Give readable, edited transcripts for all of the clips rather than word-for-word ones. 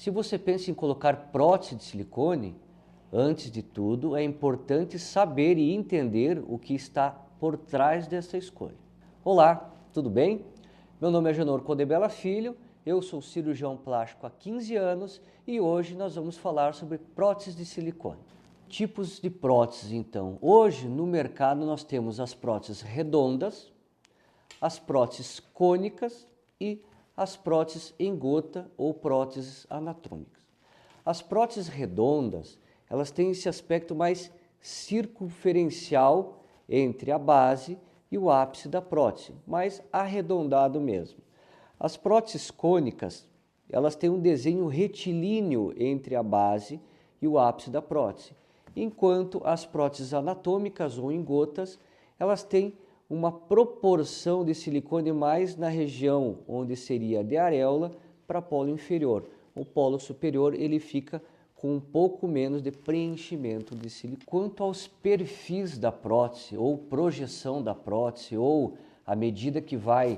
Se você pensa em colocar prótese de silicone, antes de tudo é importante saber e entender o que está por trás dessa escolha. Olá, tudo bem? Meu nome é Agenor Codebella Filho, eu sou cirurgião plástico há 15 anos e hoje nós vamos falar sobre próteses de silicone. Tipos de próteses então. Hoje no mercado nós temos as próteses redondas, as próteses cônicas e as próteses em gota ou próteses anatômicas. As próteses redondas, elas têm esse aspecto mais circunferencial entre a base e o ápice da prótese, mais arredondado mesmo. As próteses cônicas, elas têm um desenho retilíneo entre a base e o ápice da prótese, enquanto as próteses anatômicas ou em gotas, elas têm uma proporção de silicone mais na região onde seria de areola para polo inferior. O polo superior ele fica com um pouco menos de preenchimento de silicone. Quanto aos perfis da prótese ou projeção da prótese ou a medida que vai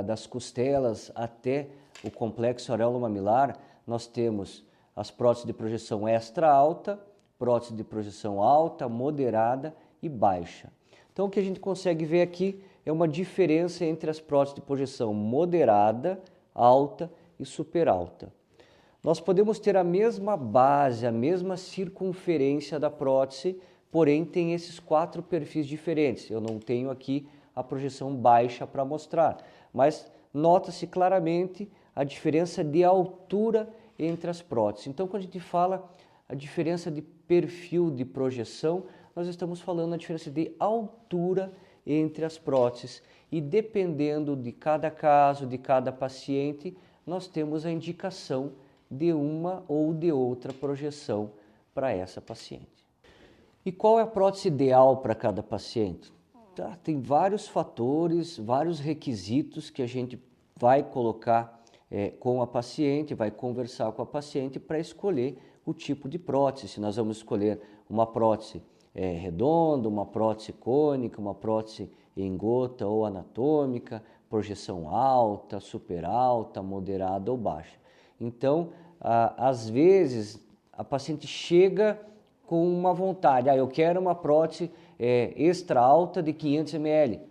das costelas até o complexo areolo-mamilar, nós temos as próteses de projeção extra alta, prótese de projeção alta, moderada e baixa. Então o que a gente consegue ver aqui é uma diferença entre as próteses de projeção moderada, alta e super alta. Nós podemos ter a mesma base, a mesma circunferência da prótese, porém tem esses 4 perfis diferentes. Eu não tenho aqui a projeção baixa para mostrar, mas nota-se claramente a diferença de altura entre as próteses. Então quando a gente fala a diferença de perfil de projeção, nós estamos falando a diferença de altura entre as próteses e dependendo de cada caso, de cada paciente, nós temos a indicação de uma ou de outra projeção para essa paciente. E qual é a prótese ideal para cada paciente? Tem vários fatores, vários requisitos que a gente vai colocar com a paciente, vai conversar com a paciente para escolher o tipo de prótese. Se nós vamos escolher uma prótese redonda, uma prótese cônica, uma prótese em gota ou anatômica, projeção alta, super alta, moderada ou baixa. Então, às vezes, a paciente chega com uma vontade, eu quero uma prótese extra alta de 500 ml,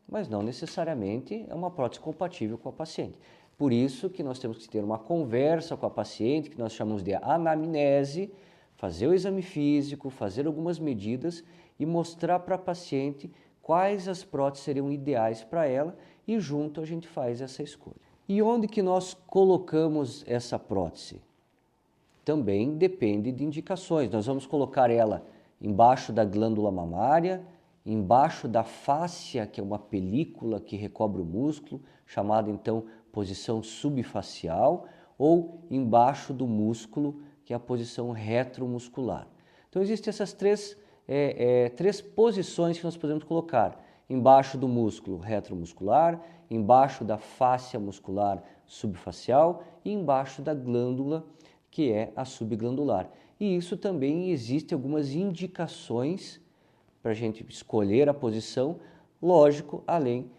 mas não necessariamente é uma prótese compatível com a paciente. Por isso que nós temos que ter uma conversa com a paciente, que nós chamamos de anamnese, fazer o exame físico, fazer algumas medidas e mostrar para a paciente quais as próteses seriam ideais para ela e junto a gente faz essa escolha. E onde que nós colocamos essa prótese? Também depende de indicações. Nós vamos colocar ela embaixo da glândula mamária, embaixo da fáscia, que é uma película que recobre o músculo, chamada então posição subfacial, ou embaixo do músculo, que é a posição retromuscular. Então existem essas três posições que nós podemos colocar. Embaixo do músculo retromuscular, embaixo da fáscia muscular subfacial e embaixo da glândula, que é a subglandular. E isso também existe algumas indicações para a gente escolher a posição, lógico, além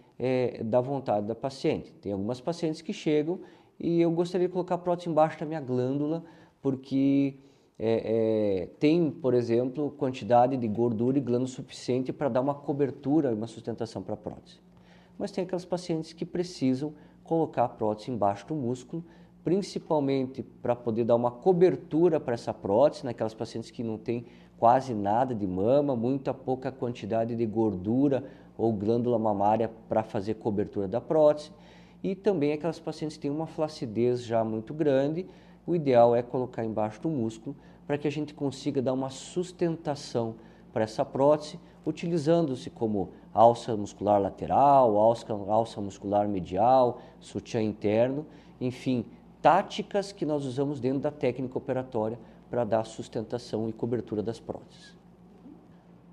da vontade da paciente. Tem algumas pacientes que chegam e eu gostaria de colocar a prótese embaixo da minha glândula, porque tem, por exemplo, quantidade de gordura e glândula suficiente para dar uma cobertura e uma sustentação para a prótese. Mas tem aquelas pacientes que precisam colocar a prótese embaixo do músculo, principalmente para poder dar uma cobertura para essa prótese, naquelas pacientes que não têm quase nada de mama, muita pouca quantidade de gordura ou glândula mamária para fazer cobertura da prótese, e também aquelas pacientes que têm uma flacidez já muito grande. O ideal é colocar embaixo do músculo para que a gente consiga dar uma sustentação para essa prótese, utilizando-se como alça muscular lateral, alça muscular medial, sutiã interno, enfim, táticas que nós usamos dentro da técnica operatória para dar sustentação e cobertura das próteses.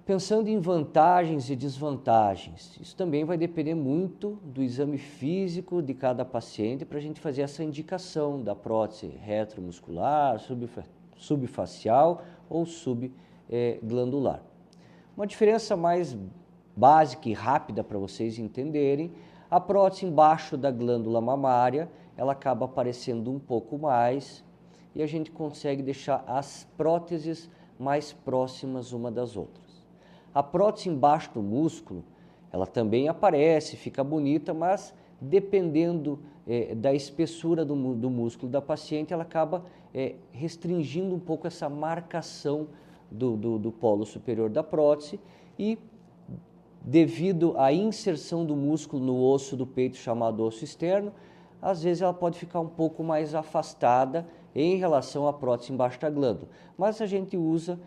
Pensando em vantagens e desvantagens, isso também vai depender muito do exame físico de cada paciente para a gente fazer essa indicação da prótese retromuscular, subfacial ou subglandular. Uma diferença mais básica e rápida para vocês entenderem, a prótese embaixo da glândula mamária, ela acaba aparecendo um pouco mais e a gente consegue deixar as próteses mais próximas uma das outras. A prótese embaixo do músculo, ela também aparece, fica bonita, mas dependendo da espessura do músculo da paciente, ela acaba restringindo um pouco essa marcação do polo superior da prótese e devido à inserção do músculo no osso do peito chamado osso externo, às vezes ela pode ficar um pouco mais afastada em relação à prótese embaixo da glândula. Mas a gente usa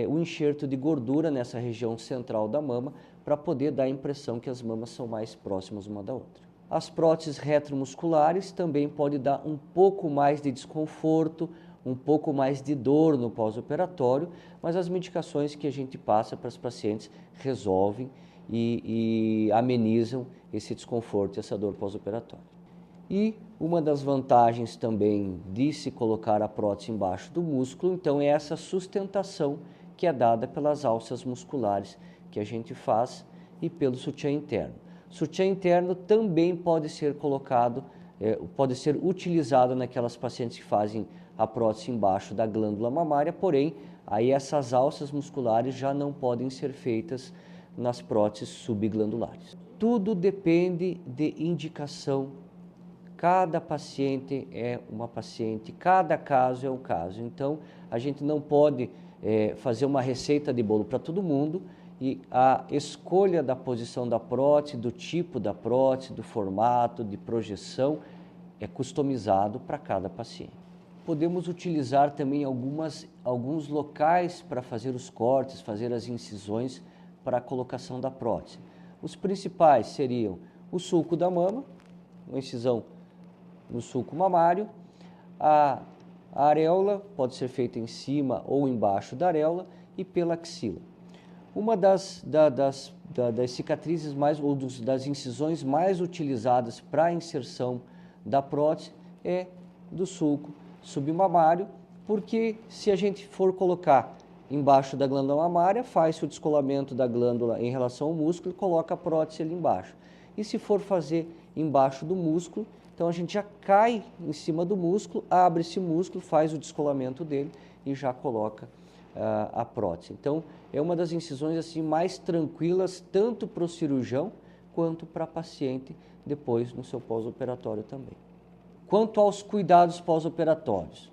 o enxerto de gordura nessa região central da mama para poder dar a impressão que as mamas são mais próximas uma da outra. As próteses retromusculares também podem dar um pouco mais de desconforto, um pouco mais de dor no pós-operatório, mas as medicações que a gente passa para os pacientes resolvem e amenizam esse desconforto e essa dor pós-operatória. E uma das vantagens também de se colocar a prótese embaixo do músculo, então, é essa sustentação que é dada pelas alças musculares que a gente faz e pelo sutiã interno. Sutiã interno também pode ser colocado, pode ser utilizado naquelas pacientes que fazem a prótese embaixo da glândula mamária, porém, aí essas alças musculares já não podem ser feitas nas próteses subglandulares. Tudo depende de indicação. Cada paciente é uma paciente, cada caso é um caso. Então, a gente não pode fazer uma receita de bolo para todo mundo e a escolha da posição da prótese, do tipo da prótese, do formato, de projeção, é customizado para cada paciente. Podemos utilizar também alguns locais para fazer os cortes, fazer as incisões para a colocação da prótese. Os principais seriam o sulco da mama, uma incisão no sulco mamário, a areola pode ser feita em cima ou embaixo da areola e pela axila. Uma das cicatrizes ou das incisões mais utilizadas para a inserção da prótese é do sulco submamário, porque se a gente for colocar embaixo da glândula mamária, faz o descolamento da glândula em relação ao músculo e coloca a prótese ali embaixo. E se for fazer embaixo do músculo, então a gente já cai em cima do músculo, abre esse músculo, faz o descolamento dele e já coloca a prótese. Então é uma das incisões assim mais tranquilas tanto para o cirurgião quanto para a paciente depois no seu pós-operatório também. Quanto aos cuidados pós-operatórios,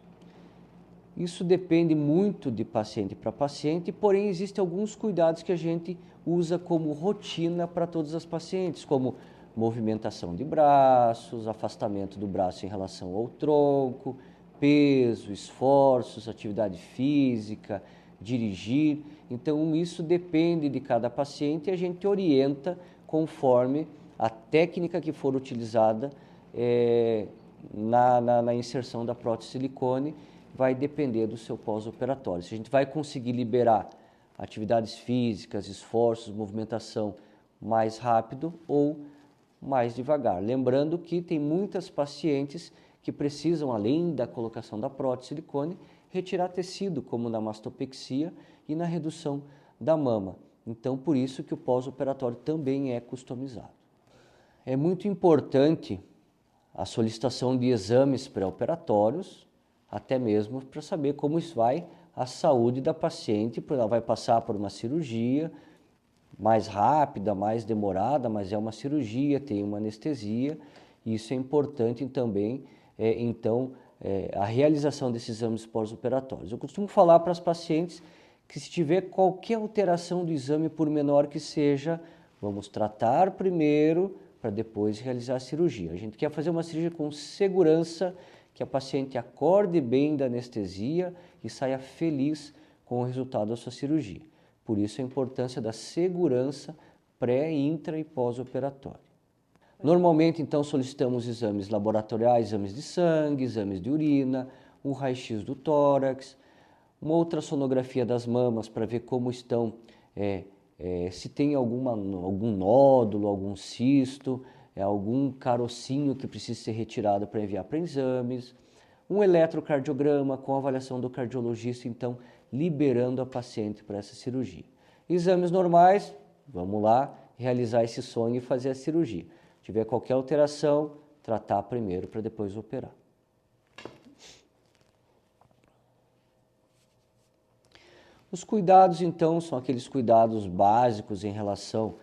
isso depende muito de paciente para paciente, porém existem alguns cuidados que a gente usa como rotina para todas as pacientes, como movimentação de braços, afastamento do braço em relação ao tronco, peso, esforços, atividade física, dirigir. Então isso depende de cada paciente e a gente orienta conforme a técnica que for utilizada na inserção da prótese silicone, vai depender do seu pós-operatório. Se a gente vai conseguir liberar atividades físicas, esforços, movimentação mais rápido ou mais devagar. Lembrando que tem muitas pacientes que precisam, além da colocação da prótese silicone, retirar tecido, como na mastopexia e na redução da mama. Então, por isso que o pós-operatório também é customizado. É muito importante a solicitação de exames pré-operatórios, até mesmo para saber como isso vai a saúde da paciente, porque ela vai passar por uma cirurgia mais rápida, mais demorada, mas é uma cirurgia, tem uma anestesia, e isso é importante também, a realização desses exames pós-operatórios. Eu costumo falar para as pacientes que se tiver qualquer alteração do exame, por menor que seja, vamos tratar primeiro para depois realizar a cirurgia. A gente quer fazer uma cirurgia com segurança, que a paciente acorde bem da anestesia e saia feliz com o resultado da sua cirurgia. Por isso a importância da segurança pré, intra e pós-operatória. Normalmente, então, solicitamos exames laboratoriais, exames de sangue, exames de urina, um raio-x do tórax, uma ultrassonografia das mamas para ver como estão, se tem algum nódulo, algum cisto, algum carocinho que precisa ser retirado para enviar para exames, um eletrocardiograma com avaliação do cardiologista, então, liberando a paciente para essa cirurgia. Exames normais, vamos lá, realizar esse sonho e fazer a cirurgia. Se tiver qualquer alteração, tratar primeiro para depois operar. Os cuidados, então, são aqueles cuidados básicos em relação,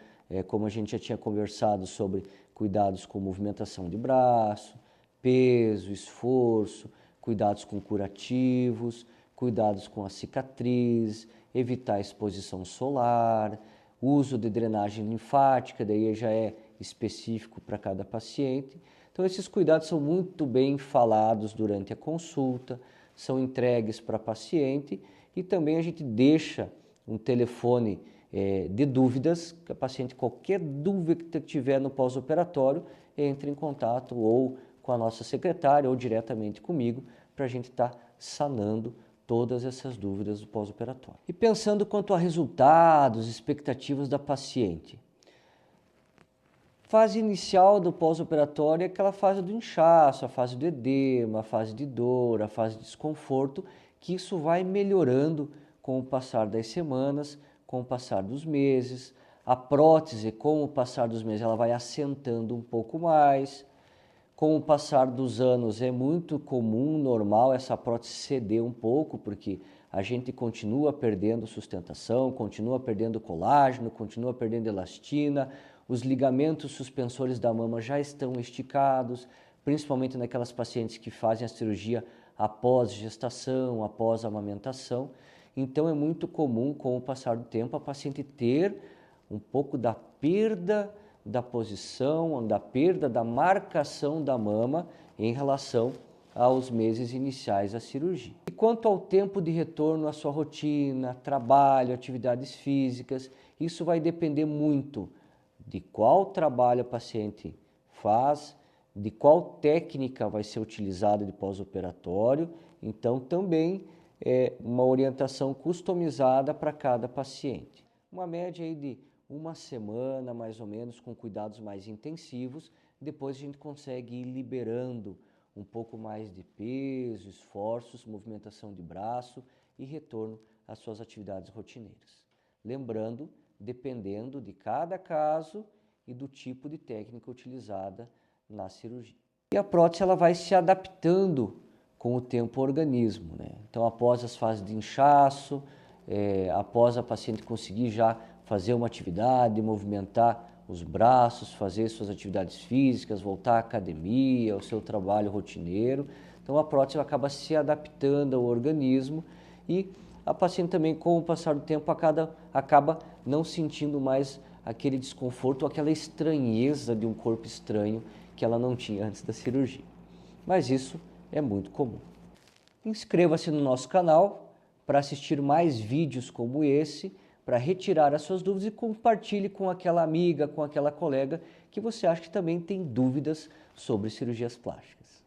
como a gente já tinha conversado sobre cuidados com movimentação de braço, peso, esforço, cuidados com curativos, cuidados com a cicatriz, evitar a exposição solar, uso de drenagem linfática, daí já é específico para cada paciente. Então, esses cuidados são muito bem falados durante a consulta, são entregues para a paciente e também a gente deixa um telefone de dúvidas, que a paciente, qualquer dúvida que tiver no pós-operatório, entre em contato ou com a nossa secretária ou diretamente comigo para a gente estar sanando todas essas dúvidas do pós-operatório. E pensando quanto a resultados, expectativas da paciente. Fase inicial do pós-operatório é aquela fase do inchaço, a fase do edema, a fase de dor, a fase de desconforto, que isso vai melhorando com o passar das semanas, com o passar dos meses. A prótese, com o passar dos meses, ela vai assentando um pouco mais. Com o passar dos anos é muito comum, normal, essa prótese ceder um pouco, porque a gente continua perdendo sustentação, continua perdendo colágeno, continua perdendo elastina, os ligamentos suspensores da mama já estão esticados, principalmente naquelas pacientes que fazem a cirurgia após gestação, após amamentação. Então é muito comum, com o passar do tempo, a paciente ter um pouco da perda da posição, da perda da marcação da mama em relação aos meses iniciais da cirurgia. E quanto ao tempo de retorno à sua rotina, trabalho, atividades físicas, isso vai depender muito de qual trabalho a paciente faz, de qual técnica vai ser utilizada de pós-operatório, então também é uma orientação customizada para cada paciente. Uma média aí de uma semana, mais ou menos, com cuidados mais intensivos, depois a gente consegue ir liberando um pouco mais de peso, esforços, movimentação de braço e retorno às suas atividades rotineiras. Lembrando, dependendo de cada caso e do tipo de técnica utilizada na cirurgia. E a prótese ela vai se adaptando com o tempo ao organismo, né? Então, após as fases de inchaço, após a paciente conseguir já fazer uma atividade, movimentar os braços, fazer suas atividades físicas, voltar à academia, ao seu trabalho rotineiro. Então a prótese acaba se adaptando ao organismo e a paciente também, com o passar do tempo, acaba não sentindo mais aquele desconforto ou aquela estranheza de um corpo estranho que ela não tinha antes da cirurgia. Mas isso é muito comum. Inscreva-se no nosso canal para assistir mais vídeos como esse, para retirar as suas dúvidas e compartilhe com aquela amiga, com aquela colega que você acha que também tem dúvidas sobre cirurgias plásticas.